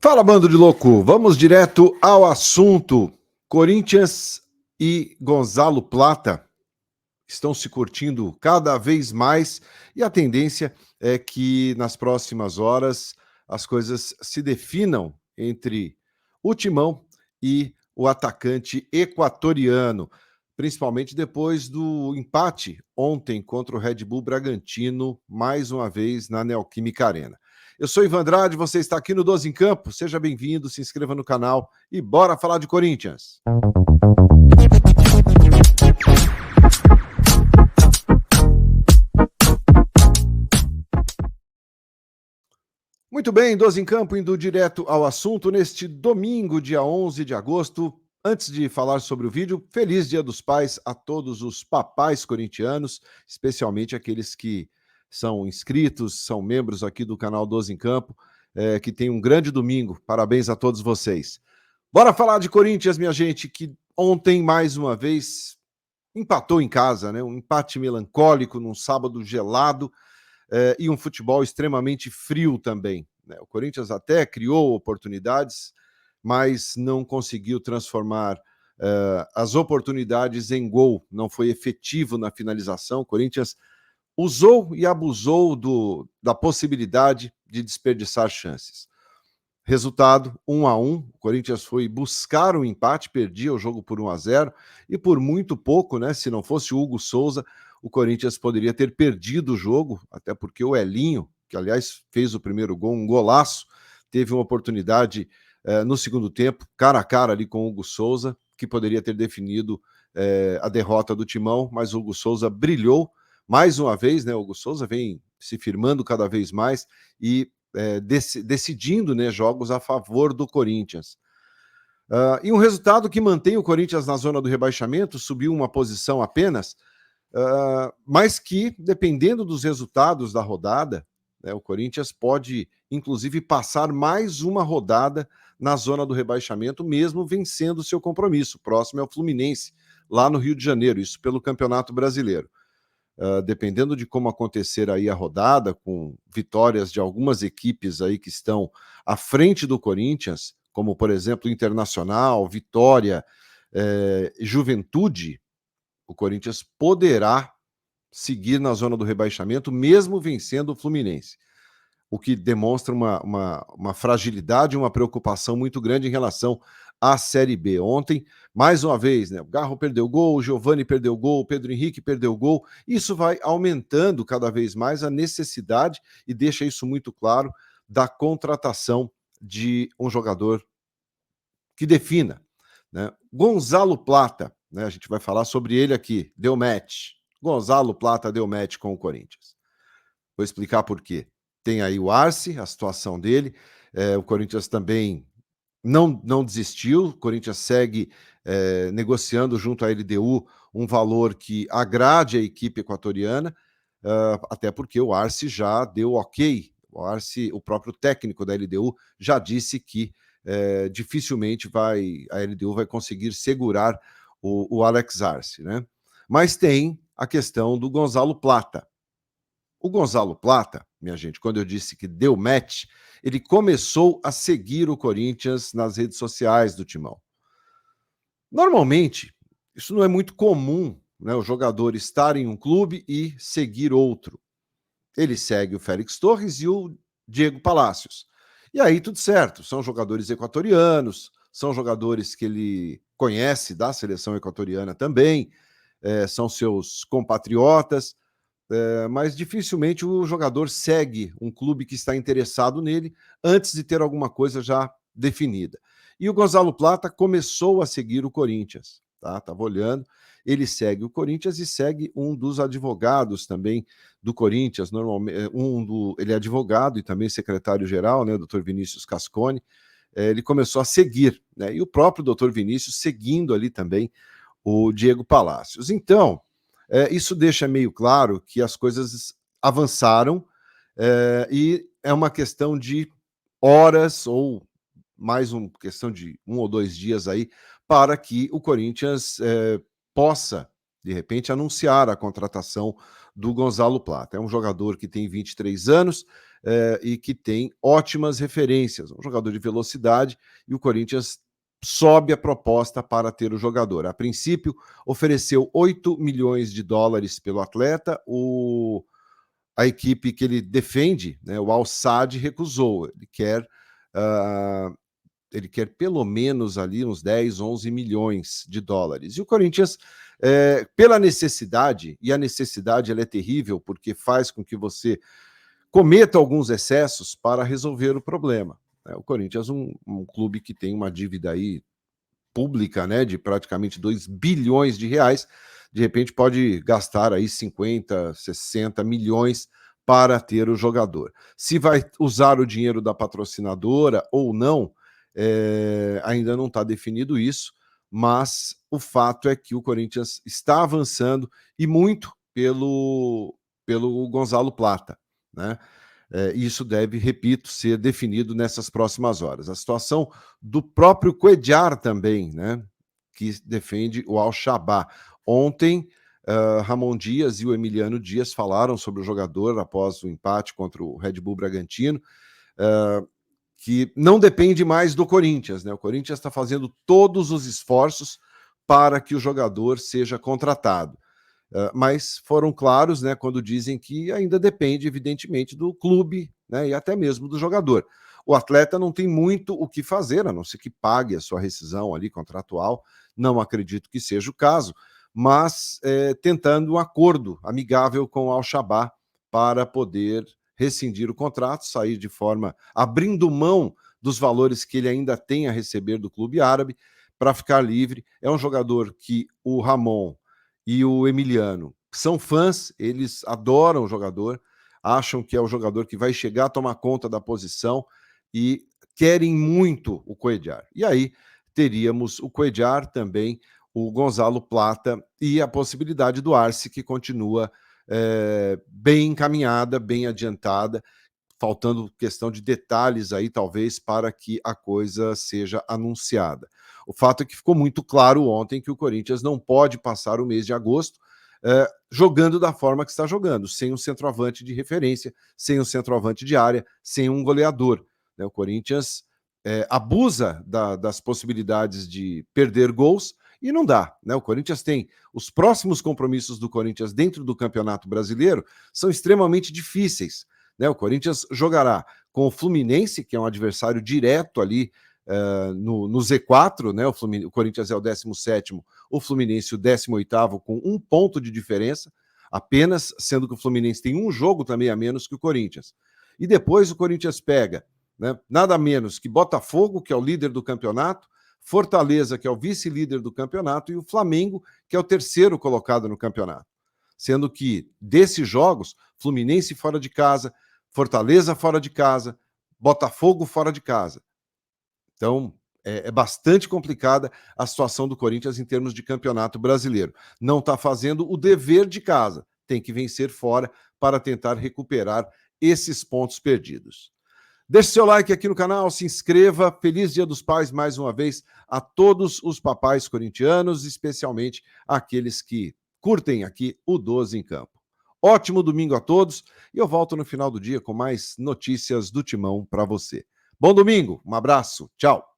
Fala, bando de louco! Vamos direto ao assunto. Corinthians e Gonzalo Plata estão se curtindo cada vez mais e a tendência é que nas próximas horas as coisas se definam entre o Timão e o atacante equatoriano, principalmente depois do empate ontem contra o Red Bull Bragantino, mais uma vez na Neoquímica Arena. Eu sou Ivan Andrade, você está aqui no 12 em Campo, seja bem-vindo, se inscreva no canal e bora falar de Corinthians. Muito bem, 12 em Campo, indo direto ao assunto neste domingo, dia 11 de agosto. Antes de falar sobre o vídeo, feliz Dia dos Pais a todos os papais corintianos, especialmente aqueles que são inscritos, são membros aqui do canal 12 em Campo, que tem um grande domingo. Parabéns a todos vocês. Bora falar de Corinthians, minha gente, que ontem, mais uma vez, empatou em casa, né? Um empate melancólico num sábado gelado, e um futebol extremamente frio também, né? O Corinthians até criou oportunidades, mas não conseguiu transformar as oportunidades em gol, não foi efetivo na finalização. O Corinthians usou e abusou da possibilidade de desperdiçar chances. Resultado, 1-1, o Corinthians foi buscar o empate, perdia o jogo por 1-0, e por muito pouco, né, se não fosse o Hugo Souza, o Corinthians poderia ter perdido o jogo, até porque o Elinho, que aliás fez o primeiro gol, um golaço, teve uma oportunidade no segundo tempo, cara a cara ali com o Hugo Souza, que poderia ter definido a derrota do Timão, mas o Hugo Souza brilhou mais uma vez, né? O Hugo Souza vem se firmando cada vez mais e decidindo, né, jogos a favor do Corinthians. E um resultado que mantém o Corinthians na zona do rebaixamento, subiu uma posição apenas, mas que, dependendo dos resultados da rodada, né, o Corinthians pode, inclusive, passar mais uma rodada na zona do rebaixamento, mesmo vencendo o seu compromisso. Próximo é o Fluminense, lá no Rio de Janeiro, isso pelo Campeonato Brasileiro. Dependendo de como acontecer aí a rodada, com vitórias de algumas equipes aí que estão à frente do Corinthians, como, por exemplo, Internacional, Vitória, Juventude, o Corinthians poderá seguir na zona do rebaixamento, mesmo vencendo o Fluminense, o que demonstra uma fragilidade e uma preocupação muito grande em relação à Série B. Ontem, mais uma vez, né, o Garro perdeu gol, o Giovani perdeu gol, o Pedro Henrique perdeu gol. Isso vai aumentando cada vez mais a necessidade, e deixa isso muito claro, da contratação de um jogador que defina, né? Gonzalo Plata, né, a gente vai falar sobre ele aqui, deu match. Gonzalo Plata deu match com o Corinthians. Vou explicar por quê. Tem aí o Arce, a situação dele, o Corinthians também não desistiu, o Corinthians segue negociando junto à LDU um valor que agrade a equipe equatoriana, até porque o Arce já deu ok. O Arce, o próprio técnico da LDU, já disse que dificilmente a LDU vai conseguir segurar o Alex Arce, né? Mas tem a questão do Gonzalo Plata. O Gonzalo Plata, minha gente, quando eu disse que deu match, ele começou a seguir o Corinthians nas redes sociais do Timão. Normalmente, isso não é muito comum, né, o jogador estar em um clube e seguir outro. Ele segue o Félix Torres e o Diego Palacios. E aí tudo certo, são jogadores equatorianos, são jogadores que ele conhece da seleção equatoriana também, são seus compatriotas, mas dificilmente o jogador segue um clube que está interessado nele antes de ter alguma coisa já definida. E o Gonzalo Plata começou a seguir o Corinthians, tá? Estava olhando, ele segue o Corinthians e segue um dos advogados também do Corinthians, normalmente, ele é advogado e também secretário-geral, né, Dr. Vinícius Cascone. Ele começou a seguir, né? E o próprio Dr. Vinícius seguindo ali também o Diego Palacios. Então, isso deixa meio claro que as coisas avançaram, e é uma questão de horas ou mais uma questão de 1 ou 2 dias aí para que o Corinthians possa, de repente, anunciar a contratação do Gonzalo Plata. É um jogador que tem 23 anos, e que tem ótimas referências, um jogador de velocidade, e o Corinthians sobe a proposta para ter o jogador. A princípio, ofereceu 8 milhões de dólares pelo atleta, a equipe que ele defende, né, o Al Sadd, recusou. Ele quer pelo menos ali uns 10, 11 milhões de dólares. E o Corinthians, pela necessidade, e a necessidade ela é terrível, porque faz com que você cometa alguns excessos para resolver o problema. O Corinthians é um clube que tem uma dívida aí pública, né, de praticamente 2 bilhões de reais, de repente pode gastar aí 50, 60 milhões para ter o jogador. Se vai usar o dinheiro da patrocinadora ou não, ainda não está definido isso, mas o fato é que o Corinthians está avançando e muito pelo Gonzalo Plata, né? Isso deve, repito, ser definido nessas próximas horas. A situação do próprio Cuéllar também, né, que defende o Al-Shabaab. Ontem, Ramon Dias e o Emiliano Dias falaram sobre o jogador após o empate contra o Red Bull Bragantino, que não depende mais do Corinthians, né? O Corinthians está fazendo todos os esforços para que o jogador seja contratado. Mas foram claros, né, quando dizem que ainda depende, evidentemente, do clube, né, e até mesmo do jogador. O atleta não tem muito o que fazer, a não ser que pague a sua rescisão ali contratual. Não acredito que seja o caso, mas tentando um acordo amigável com o Al-Shabaab para poder rescindir o contrato, sair de forma abrindo mão dos valores que ele ainda tem a receber do clube árabe para ficar livre. É um jogador que o Ramon e o Emiliano são fãs, eles adoram o jogador, acham que é o jogador que vai chegar a tomar conta da posição e querem muito o Cuéllar. E aí teríamos o Cuéllar também, o Gonzalo Plata e a possibilidade do Arce, que continua bem encaminhada, bem adiantada, faltando questão de detalhes aí, talvez, para que a coisa seja anunciada. O fato é que ficou muito claro ontem que o Corinthians não pode passar o mês de agosto jogando da forma que está jogando, sem um centroavante de referência, sem um centroavante de área, sem um goleador. O Corinthians abusa das possibilidades de perder gols e não dá. O Corinthians tem os próximos compromissos do Corinthians dentro do Campeonato Brasileiro são extremamente difíceis. O Corinthians jogará com o Fluminense, que é um adversário direto ali no Z4, né? O Corinthians é o 17º, o Fluminense o 18º, com 1 ponto de diferença, apenas, sendo que o Fluminense tem um jogo também a menos que o Corinthians. E depois o Corinthians pega, né, nada menos que Botafogo, que é o líder do campeonato, Fortaleza, que é o vice-líder do campeonato, e o Flamengo, que é o 3º colocado no campeonato. Sendo que, desses jogos, Fluminense fora de casa, Fortaleza fora de casa, Botafogo fora de casa. Então, é bastante complicada a situação do Corinthians em termos de campeonato brasileiro. Não está fazendo o dever de casa, tem que vencer fora para tentar recuperar esses pontos perdidos. Deixe seu like aqui no canal, se inscreva. Feliz Dia dos Pais mais uma vez a todos os papais corintianos, especialmente aqueles que curtem aqui o 12 em Campo. Ótimo domingo a todos e eu volto no final do dia com mais notícias do Timão para você. Bom domingo, um abraço, tchau.